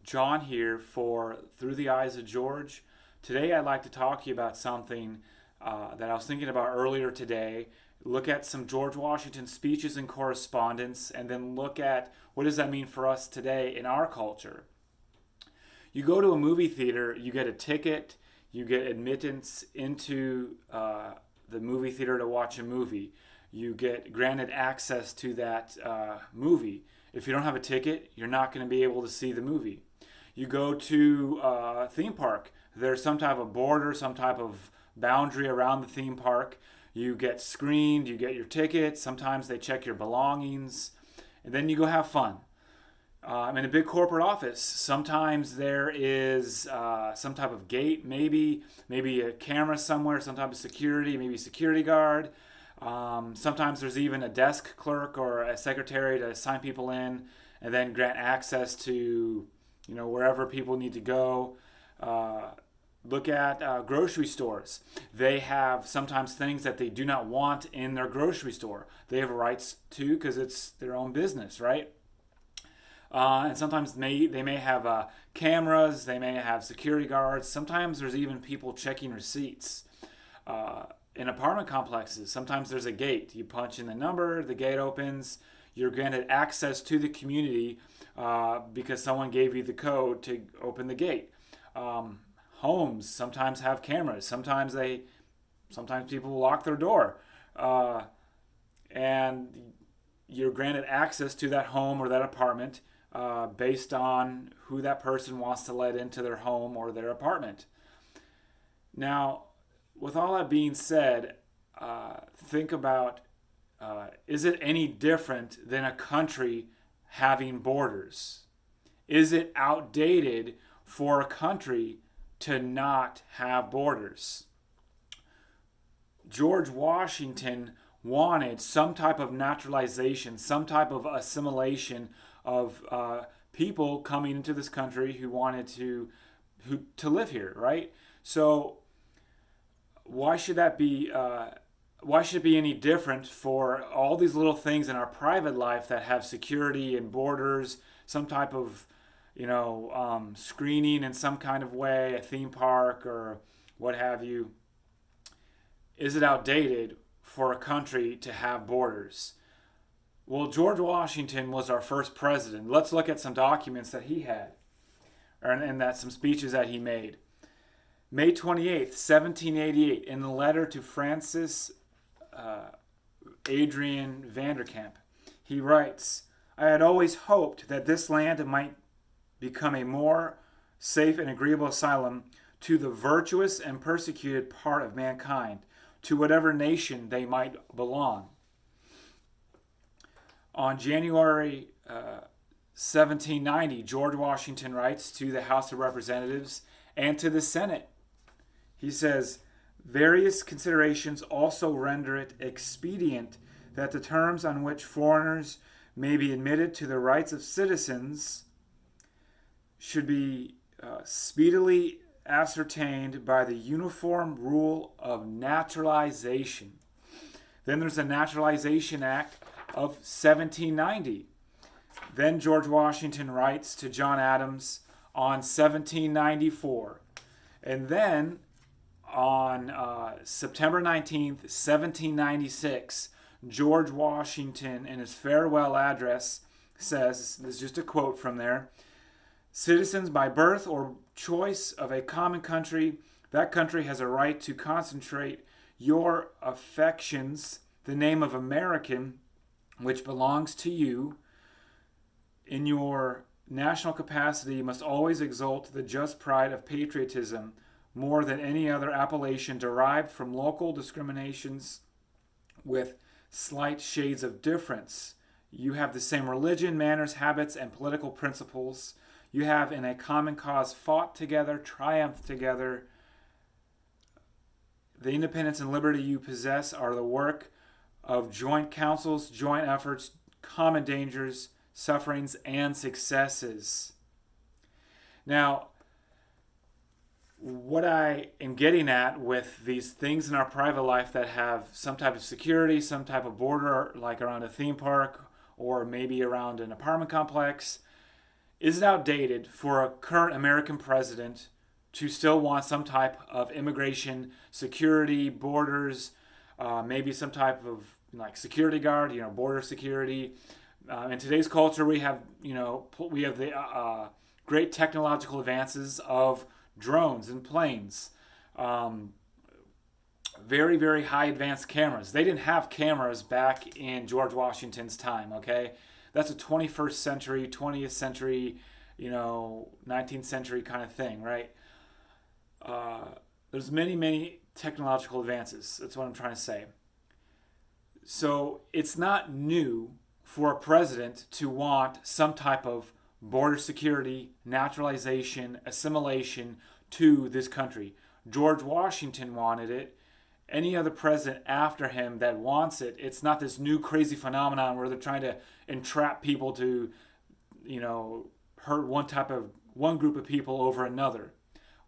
John here for Through the Eyes of George. Today I'd like to talk to you about something that I was thinking about earlier today. Look at some George Washington speeches and correspondence, and then look at what does that mean for us today in our culture. You go to a movie theater, you get a ticket, you get admittance into the movie theater to watch a movie. You get granted access to that movie. If you don't have a ticket, you're not going to be able to see the movie. You go to a theme park. There's some type of border, some type of boundary around the theme park. You get screened, you get your ticket. Sometimes they check your belongings, and then you go have fun. In a big corporate office, sometimes there is some type of gate, maybe a camera somewhere, some type of security, maybe a security guard. Sometimes there's even a desk clerk or a secretary to sign people in and then grant access to, wherever people need to go. Look at grocery stores. They have sometimes things that they do not want in their grocery store. They have rights to because it's their own business, right? And sometimes they may have cameras, they may have security guards. Sometimes there's even people checking receipts. In apartment complexes, sometimes there's a gate. You punch in the number, the gate opens. You're granted access to the community because someone gave you the code to open the gate. Homes sometimes have cameras. Sometimes people lock their door, and you're granted access to that home or that apartment based on who that person wants to let into their home or their apartment. Now, with all that being said, think about, is it any different than a country having borders? Is it outdated for a country to not have borders? George Washington wanted some type of naturalization, some type of assimilation of people coming into this country who wanted to live here, right? So why should that be? Why should it be any different for all these little things in our private life that have security and borders, some type of, screening in some kind of way, a theme park or what have you? Is it outdated for a country to have borders? Well, George Washington was our first president. Let's look at some documents that he had, and that some speeches that he made. May 28th, 1788, in the letter to Francis Adrian Vanderkemp, he writes, "I had always hoped that this land might become a more safe and agreeable asylum to the virtuous and persecuted part of mankind, to whatever nation they might belong." On January 1790, George Washington writes to the House of Representatives and to the Senate. He says, "Various considerations also render it expedient that the terms on which foreigners may be admitted to the rights of citizens should be speedily ascertained by the uniform rule of naturalization." Then there's the Naturalization Act of 1790. Then George Washington writes to John Adams on 1794. And then on September 19th, 1796, George Washington, in his farewell address, says, this is just a quote from there, "Citizens by birth or choice of a common country, that country has a right to concentrate your affections, the name of American, which belongs to you, in your national capacity must always exalt the just pride of patriotism more than any other appellation derived from local discriminations with slight shades of difference. You have the same religion, manners, habits, and political principles. You have in a common cause fought together, triumphed together. The independence and liberty you possess are the work of joint councils, joint efforts, common dangers, sufferings, and successes." Now, what I am getting at with these things in our private life that have some type of security, some type of border, like around a theme park or maybe around an apartment complex, is it outdated for a current American president to still want some type of immigration security, borders, maybe some type of like security guard, border security? In today's culture, we have the great technological advances of drones and planes. Very, very high advanced cameras. They didn't have cameras back in George Washington's time, okay? That's a 21st century, 20th century, 19th century kind of thing, right? There's many, many technological advances. That's what I'm trying to say. So it's not new for a president to want some type of border security, naturalization, assimilation to this country. George Washington wanted it. Any other president after him that wants it, it's not this new crazy phenomenon where they're trying to entrap people to, hurt one group of people over another.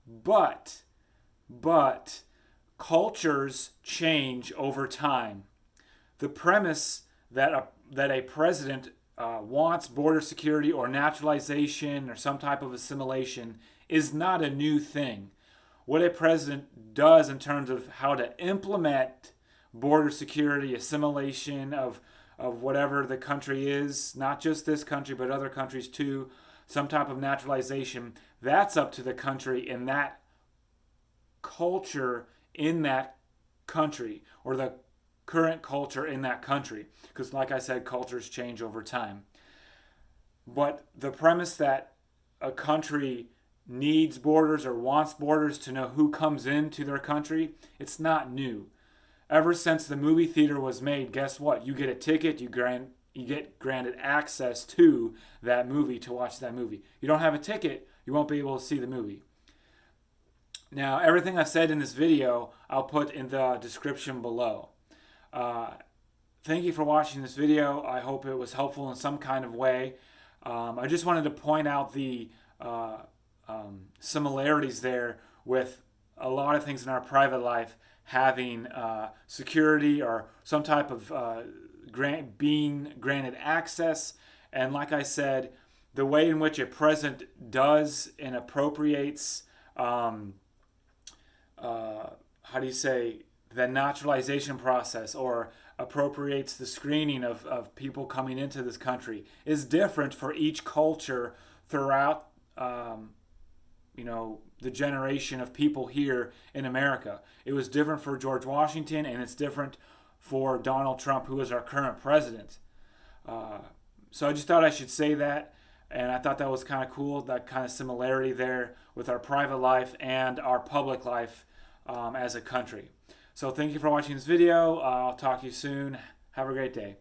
But cultures change over time. The premise that a president wants border security or naturalization or some type of assimilation is not a new thing. What a president does in terms of how to implement border security, assimilation of whatever the country is, not just this country, but other countries too, some type of naturalization, that's up to the country and that culture in that country, or the current culture in that country. Because like I said, cultures change over time. But the premise that a country needs borders or wants borders to know who comes into their country, it's not new. Ever since the movie theater was made, guess what? You get a ticket, you get granted access to that movie to watch that movie. You don't have a ticket, you won't be able to see the movie. Now, everything I said in this video, I'll put in the description below. Thank you for watching this video. I hope it was helpful in some kind of way. I just wanted to point out the similarities there with a lot of things in our private life having security or some type of being granted access. And like I said, the way in which a president does and appropriates the naturalization process, or appropriates the screening of people coming into this country, is different for each culture throughout the generation of people here in America. It was different for George Washington, and it's different for Donald Trump, who is our current president. So I just thought I should say that, and I thought that was kind of cool, that kind of similarity there with our private life and our public life as a country. So thank you for watching this video. I'll talk to you soon. Have a great day.